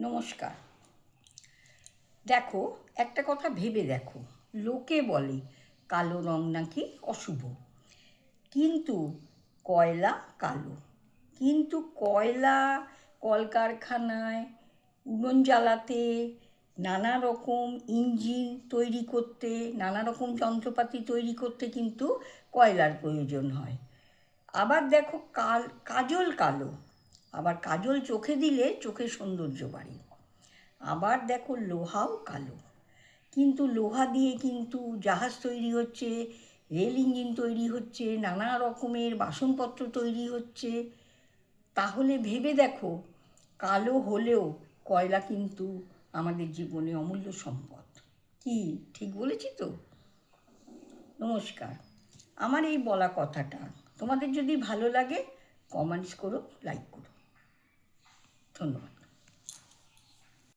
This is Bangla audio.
নমস্কার। দেখো, একটা কথা ভেবে দেখো, লোকে বলে কালো রং নাকি অশুভ, কিন্তু কয়লা কালো, কিন্তু কয়লা কলকারখানায় উনুন জ্বালাতে, নানা রকম ইঞ্জিন তৈরি করতে, নানা রকম যন্ত্রপাতি তৈরি করতে কিন্তু কয়লার প্রয়োজন হয়। আবার দেখো কাজল কালো, আবার কাজল চোখে দিলে চোখের সৌন্দর্য বাড়ে। আবার দেখো লোহাও কালো, কিন্তু লোহা দিয়ে কিন্তু জাহাজ তৈরি হচ্ছে, রেল ইঞ্জিন তৈরি হচ্ছে, নানা রকমের বাসনপত্র তৈরি হচ্ছে। তাহলে ভেবে দেখো, কালো হলেও কয়লা কিন্তু আমাদের জীবনে অমূল্য সম্পদ। কি ঠিক বলেছি তো? নমস্কার। আমার এই বলা কথাটা তোমাদের যদি ভালো লাগে, কমেন্টস করো, লাইক করো। ধন্যবাদ।